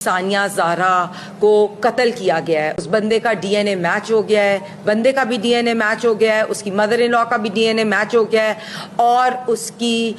सानिया ज़ारा को कत्ल किया गया है। उस बंदे का डीएनए मैच हो गया है, बंदे का भी डीएनए मैच हो गया है, उसकी मदर इन लॉ का भी डीएनए मैच हो गया है और उसकी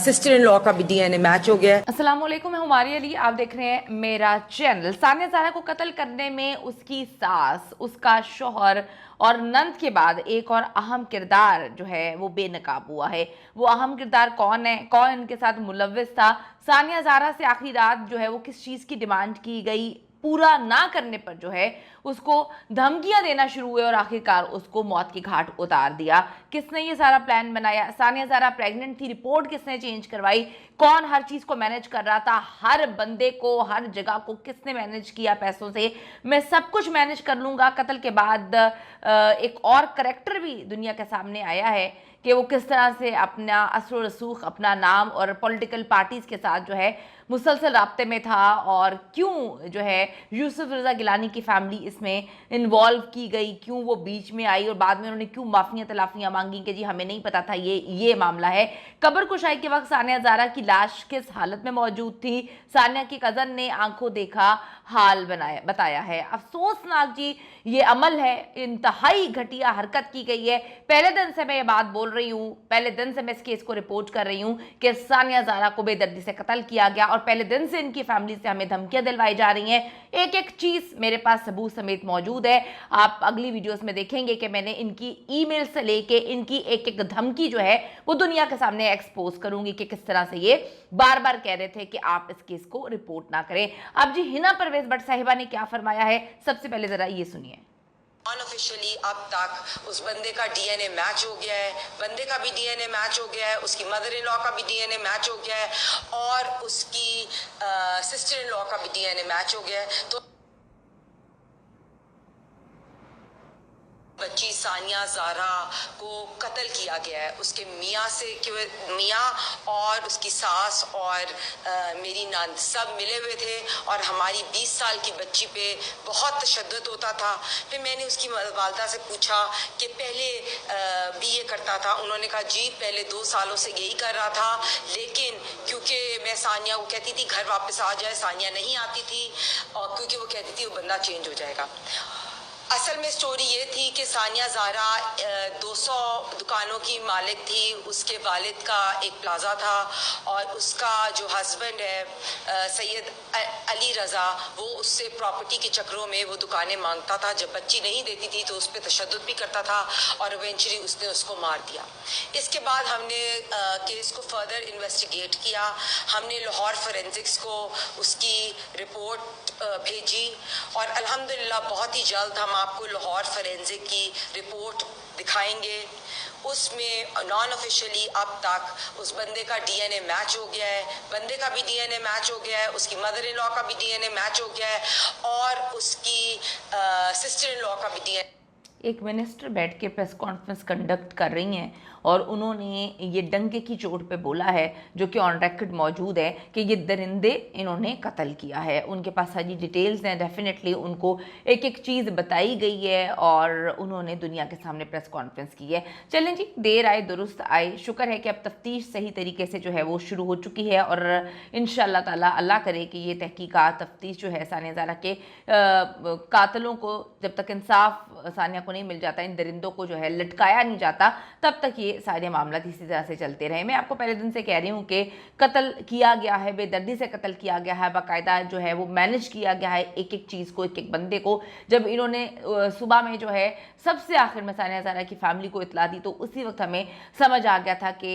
सिस्टर इन लॉ का भी डीएनए मैच हो गया है। अस्सलाम वालेकुम, मैं हुमारी अली, आप देख रहे हैं मेरा चैनल। सानिया ज़ारा को कत्ल करने में उसकी सास, उसका शौहर और नंद के बाद एक और अहम किरदार जो है वो बेनकाब हुआ है। वो अहम किरदार कौन है, कौन इनके साथ मुलव्विस था, सानिया ज़ारा से आखिरी रात जो है वो किस चीज़ की डिमांड की गई, पूरा ना करने पर जो है उसको धमकियां देना शुरू हुए और आखिरकार उसको मौत की घाट उतार दिया। किसने ये सारा प्लान बनाया? सानिया ज़ारा प्रेग्नेंट थी, रिपोर्ट किसने चेंज करवाई? कौन हर चीज को मैनेज कर रहा था? हर बंदे को, हर जगह को किसने मैनेज किया पैसों से? मैं सब कुछ मैनेज कर लूंगा। कत्ल के बाद एक और करेक्टर भी दुनिया के सामने आया है कि वो किस तरह से अपना असर रसूख, अपना नाम और पॉलिटिकल पार्टीज के साथ जो है मुसलसल राब्ते में था और क्यों जो है यूसुफ रज़ा गिलानी की फैमिली इसमें इन्वॉल्व की गई, क्यों वो बीच में आई और बाद में उन्होंने क्यों माफियां तलाफियां मांगी कि जी हमें नहीं पता था ये मामला है। कब्र कुशाई के वक्त सानिया ज़ारा की लाश किस हालत में मौजूद थी, सानिया की कज़न ने आंखों देखा हाल बताया है। अफसोसनाक जी ये अमल है, इंतहाई घटिया हरकत की गई है। पहले दिन से मैं ये बात बोल रही हूँ, पहले दिन से मैं इस केस को रिपोर्ट कर रही हूँ कि सानिया ज़ारा को बेदर्दी से कत्ल किया गया और पहले दिन से इनकी फैमिली से हमें धमकियां दिलवाई जा रही हैं। एक एक चीज मेरे पास सबूत समेत मौजूद है। आप अगली वीडियोस में देखेंगे कि मैंने इनकी ईमेल से लेके इनकी एक एक धमकी जो है वो दुनिया के सामने एक्सपोज करूंगी कि किस तरह से ये बार बार कह रहे थे कि आप इस केस को रिपोर्ट ना करें। अब जी हिना परवेज भट्ट साहिबा ने क्या फरमाया है, सबसे पहले जरा ये सुनिए। अनऑफिशियली अब तक उस बंदे का डीएनए मैच हो गया है, बंदे का भी डीएनए मैच हो गया है, उसकी मदर इन लॉ का भी डीएनए मैच हो गया है और उसकी सिस्टर इन लॉ का भी डीएनए मैच हो गया है। तो बच्ची सानिया ज़ारा को कत्ल किया गया है। उसके मियाँ और उसकी सास और मेरी नंद सब मिले हुए थे और हमारी 20 साल की बच्ची पे बहुत तशद्दुद होता था। फिर मैंने उसकी वालदा से पूछा कि पहले भी ये करता था? उन्होंने कहा जी पहले 2 सालों से यही कर रहा था, लेकिन क्योंकि मैं सानिया को कहती थी घर वापस आ जाए, सानिया नहीं आती थी और क्योंकि वो कहती थी वो बंदा चेंज हो जाएगा। असल में स्टोरी ये थी कि सानिया ज़ारा 200 दुकानों की मालिक थी। उसके वालिद का एक प्लाज़ा था और उसका जो हस्बैंड है सैयद अली रज़ा, वो उससे प्रॉपर्टी के चक्रों में वो दुकानें मांगता था। जब बच्ची नहीं देती थी तो उस पर तशद्दुद भी करता था और इवेंचुअली उसने उसको मार दिया। इसके बाद हमने केस को फर्दर इन्वेस्टिगेट किया। हमने लाहौर फोरेंसिक्स को उसकी रिपोर्ट भेजी और अल्हम्दुलिल्लाह बहुत ही जल्द हम आपको लाहौर फोरेंसिक की रिपोर्ट दिखाएंगे। उसमें नॉन ऑफिशियली अब तक उस बंदे का डीएनए मैच हो गया है, बंदे का भी डीएनए मैच हो गया है, उसकी मदर इन लॉ का भी डीएनए मैच हो गया है और उसकी सिस्टर इन लॉ का भी डीएनए। एक मिनिस्टर बैठ के प्रेस कॉन्फ्रेंस कंडक्ट कर रही हैं और उन्होंने ये डंके की चोट पे बोला है, जो कि ऑन रिकॉर्ड मौजूद है, कि ये दरिंदे इन्होंने कत्ल किया है। उनके पास सारी डिटेल्स हैं, डेफिनेटली उनको एक एक चीज़ बताई गई है और उन्होंने दुनिया के सामने प्रेस कॉन्फ्रेंस की है। चलें जी, देर आए दुरुस्त आए। शुक्र है कि अब तफ्तीश सही तरीके से जो है वो शुरू हो चुकी है और इंशाअल्लाह ताला अल्लाह करे कि ये तहकीकात तफ्तीश जो है सानिया ज़ारा के कातलों को, जब तक इंसाफ सानिया को नहीं मिल जाता, इन दरिंदों को जो है लटकाया नहीं जाता, तब तक ये सारे मामला इसी तरह से चलते रहे। मैं आपको पहले दिन से कह रही हूँ कि कत्ल किया गया है, बेदर्दी से कत्ल किया गया है, बाकायदा जो है वो मैनेज किया गया है एक एक चीज़ को, एक एक बंदे को। जब इन्होंने सुबह में जो है सबसे आखिर में सानिया ज़ारा की फैमिली को इतला दी तो उसी वक्त हमें समझ आ गया था कि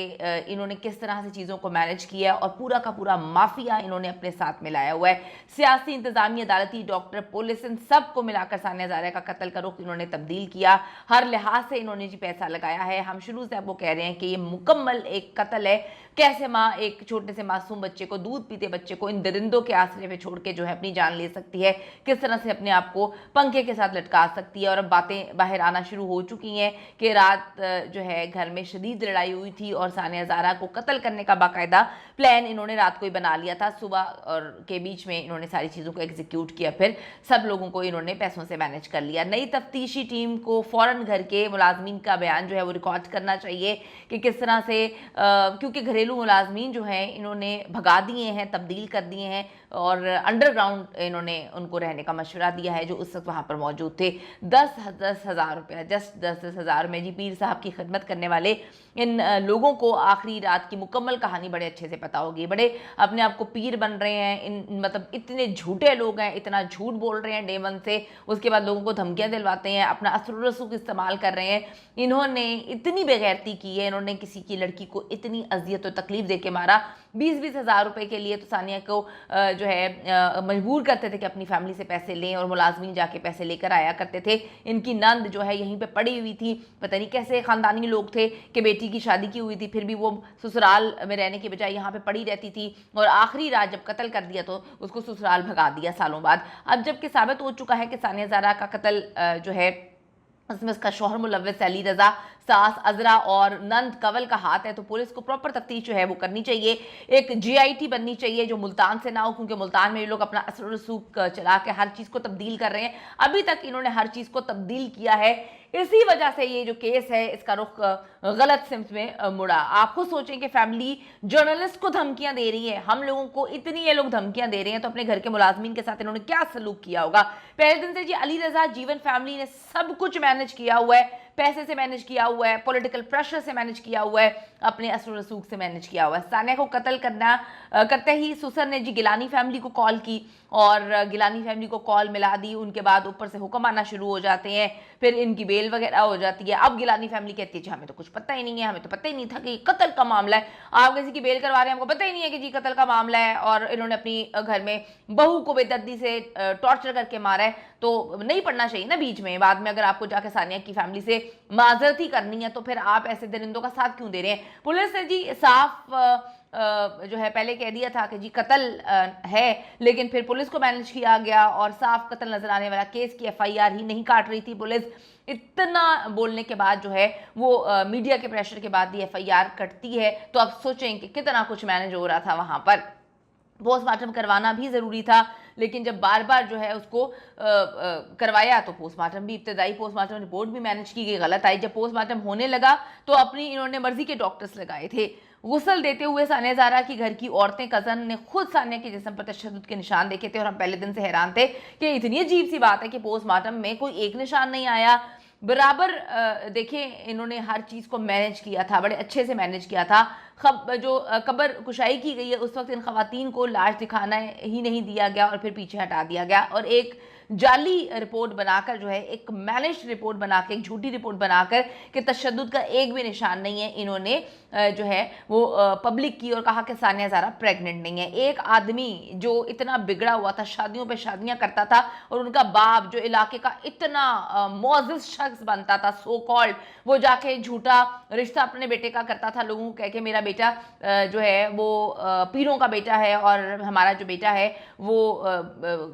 इन्होंने किस तरह से चीज़ों को मैनेज किया और पूरा का पूरा माफिया इन्होंने अपने साथ मिलाया हुआ है। सियासी, इंतजामी, अदालती, डॉक्टर, पुलिस, इन सबको मिलाकर सानिया ज़ारा का कत्ल का रुख इन्होंने तब्दील किया। हर लिहाज से इन्होंने जी पैसा लगाया है। हम शुरू से आपको कह रहे हैं कि ये मुकम्मल एक कत्ल है। कैसे माँ एक छोटे से मासूम बच्चे को, दूध पीते बच्चे को इन दरिंदों के आसरे पे छोड़ के जो है अपनी जान ले सकती है, किस तरह से अपने आप को पंखे के साथ लटका सकती है। और अब बातें बाहर आना शुरू हो चुकी हैं कि रात जो है घर में शदीद लड़ाई हुई थी और सानिया ज़ारा को कत्ल करने का बाकायदा प्लान इन्होंने रात को ही बना लिया था। सुबह और के बीच में इन्होंने सारी चीज़ों को एग्जीक्यूट किया, फिर सब लोगों को इन्होंने पैसों से मैनेज कर लिया। नई तफ्तीशी टीम को फ़ौरन घर के मुलाजमीन का बयान जो है वो रिकॉर्ड करना चाहिए कि किस तरह से, क्योंकि घरेलू मुलाजमीन जो हैं इन्होंने भगा दिए हैं, तब्दील कर दिए हैं और अंडरग्राउंड इन्होंने उनको रहने का मशवरा दिया है जो उस वक्त वहाँ पर मौजूद थे। 10,000 रुपया, जस्ट 10,000 में जी पीर साहब की खिदमत करने वाले इन लोगों को आखिरी रात की मुकम्मल कहानी बड़े अच्छे से पता होगी। बड़े अपने आप को पीर बन रहे हैं, इन मतलब इतने झूठे लोग हैं, इतना झूठ बोल रहे हैं डे वन से, उसके बाद लोगों को धमकियां दिलवाते हैं, अपना असर रसूख इस्तेमाल कर रहे हैं। इन्होंने इतनी बेगैरती की है, इन्होंने किसी की लड़की को इतनी अजियत और तकलीफ दे के मारा। 20-20 हज़ार रुपए के लिए तो सानिया को जो है मजबूर करते थे कि अपनी फैमिली से पैसे लें और मुलाजमीन जाके पैसे लेकर आया करते थे। इनकी नंद जो है यहीं पे पड़ी हुई थी, पता नहीं कैसे खानदानी लोग थे कि बेटी की शादी की हुई थी फिर भी वो ससुराल में रहने के बजाय यहाँ पे पड़ी रहती थी, और आखिरी रात जब कत्ल कर दिया तो उसको ससुराल भगा दिया सालों बाद। अब जबकि साबित हो चुका है कि सानिया ज़ारा का कत्ल जो है उसमें उसका शौहर मुलव्वस अली रजा, सास अजरा और नंद कंवल का हाथ है, तो पुलिस को प्रॉपर तफ्तीश जो है वो करनी चाहिए। एक GIT बननी चाहिए जो मुल्तान से ना हो, क्योंकि मुल्तान में ये लोग अपना असर रसूख चला के हर चीज़ को तब्दील कर रहे हैं। अभी तक इन्होंने हर चीज़ को तब्दील किया है, इसी वजह से ये जो केस है इसका रुख गलत सिमत में मुड़ा। आप खुद सोचें कि फैमिली जर्नलिस्ट को धमकियां दे रही है, हम लोगों को इतनी ये लोग धमकियां दे रहे हैं, तो अपने घर के मुलाजमीन के साथ इन्होंने क्या सलूक किया होगा। पहले दिन से जी अली रजा जीवन फैमिली ने सब कुछ मैनेज किया हुआ है, पैसे से मैनेज किया हुआ है, पॉलिटिकल प्रेशर से मैनेज किया हुआ है, अपने असर रसूख से मैनेज किया हुआ है। सानिया को कत्ल करते ही सुसर ने जी गिलानी फैमिली को कॉल की और गिलानी फैमिली को कॉल मिला दी। उनके बाद ऊपर से हुक्म आना शुरू हो जाते हैं, फिर इनकी बेल वगैरह हो जाती है। अब गिलानी फैमिली कहती है जी हमें तो कुछ पता ही नहीं है, हमें तो पता ही नहीं था कि कत्ल का मामला है, आप किसी की बेल करवा रहे हैं, हमको पता ही नहीं है कि जी कत्ल का मामला है। और इन्होंने अपनी घर में बहू को बेदर्दी से टॉर्चर करके मारा है, तो नहीं पढ़ना चाहिए ना बीच में। बाद में अगर आपको जाके सानिया की फैमिली से माजरत ही करनी है तो फिर आप ऐसे दरिंदों का साथ क्यों दे रहे हैं। पुलिस ने जी साफ जो है पहले कह दिया था कि जी कत्ल है, लेकिन फिर पुलिस को मैनेज किया गया और साफ कत्ल नजर आने वाला केस की FIR ही नहीं काट रही थी पुलिस। इतना बोलने के बाद जो है वो मीडिया के प्रेशर के बाद ही FIR कटती है, तो आप सोचें कि कितना कुछ मैनेज हो रहा था वहां पर। पोस्टमार्टम करवाना भी ज़रूरी था, लेकिन जब बार बार जो है उसको करवाया तो पोस्टमार्टम भी, इब्तदाई पोस्टमार्टम रिपोर्ट भी मैनेज की गई गलत आई। जब पोस्टमार्टम होने लगा तो अपनी इन्होंने मर्जी के डॉक्टर्स लगाए थे। गुस्ल देते हुए सानिया ज़ारा की घर की औरतें, कज़न ने खुद सानिया के जिस्म पर तशद्दुद के निशान देखे थे, और हम पहले दिन से हैरान थे कि इतनी अजीब सी बात है कि पोस्टमार्टम में कोई एक निशान नहीं आया। बराबर देखें इन्होंने हर चीज़ को मैनेज किया था, बड़े अच्छे से मैनेज किया था। जो कब्र कुशाई की गई है उस वक्त इन खवातीन को लाश दिखाना ही नहीं दिया गया और फिर पीछे हटा दिया गया, और एक जाली रिपोर्ट बनाकर जो है, एक मैनेज रिपोर्ट बनाकर, एक झूठी रिपोर्ट बनाकर कि तशद्दुद का एक भी निशान नहीं है, इन्होंने जो है वो पब्लिक की और कहा कि सानिया ज़ारा प्रेग्नेंट नहीं है। एक आदमी जो इतना बिगड़ा हुआ था, शादियों पे शादियां करता था, और उनका बाप जो इलाके का इतना मोअज़्ज़िज़ शख्स बनता था सो कॉल्ड, वो जाके झूठा रिश्ता अपने बेटे का करता था, लोगों को कह के मेरा बेटा जो है वो पीरों का बेटा है और हमारा जो बेटा है वो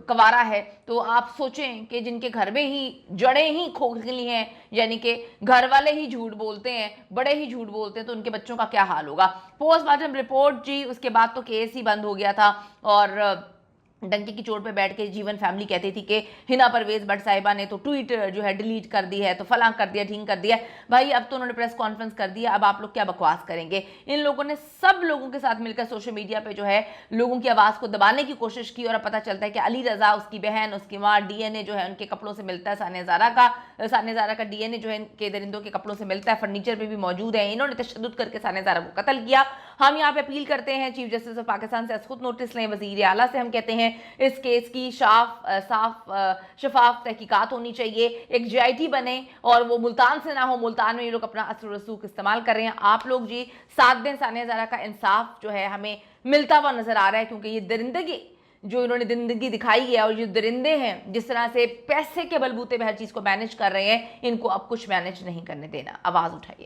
कवारा है। तो आप सोचें कि जिनके घर में ही जड़ें ही खोखली हैं, यानी कि घर वाले ही झूठ बोलते हैं, बड़े ही झूठ बोलते हैं, तो उनके बच्चों का क्या हाल होगा। पोस्टमार्टम रिपोर्ट जी उसके बाद तो केस ही बंद हो गया था, और डंके की चोट पे बैठ के जीवन फैमिली कहती थी कि हिना परवेज भट्ट साहिबा ने तो ट्वीट जो है डिलीट कर दी है, तो फलां कर दिया, ढींग कर दिया। भाई अब तो उन्होंने प्रेस कॉन्फ्रेंस कर दिया, अब आप लोग क्या बकवास करेंगे। इन लोगों ने सब लोगों के साथ मिलकर सोशल मीडिया पे जो है लोगों की आवाज़ को दबाने की कोशिश की, और अब पता चलता है कि अली रजा, उसकी बहन, उसकी माँ, DNA जो है उनके कपड़ों से मिलता है, सानिया ज़ारा का DNA जो है इनके दरिंदों के कपड़ों से मिलता है, फर्नीचर पर भी मौजूद है। इन्होंने तशद्दुद करके सानिया ज़ारा को कत्ल किया। हम यहाँ पे अपील करते हैं चीफ जस्टिस ऑफ पाकिस्तान से खुद नोटिस लें, वज़ीर आला से हम कहते हैं इस केस की शफाफ तहकीकात होनी चाहिए, एक GIT बने और वो मुल्तान से ना हो, मुल्तान में ये लोग अपना असर रसूख इस्तेमाल कर रहे हैं। आप लोग जी साथ दें, सानिया ज़ारा का इंसाफ जो है हमें मिलता हुआ नजर आ रहा है, क्योंकि ये दरिंदगी जो इन्होंने जिंदगी दिखाई है, और ये दरिंदे हैं जिस तरह से पैसे के बलबूते पे हर चीज़ को मैनेज कर रहे हैं, इनको अब कुछ मैनेज नहीं करने देना। आवाज़ उठाइए।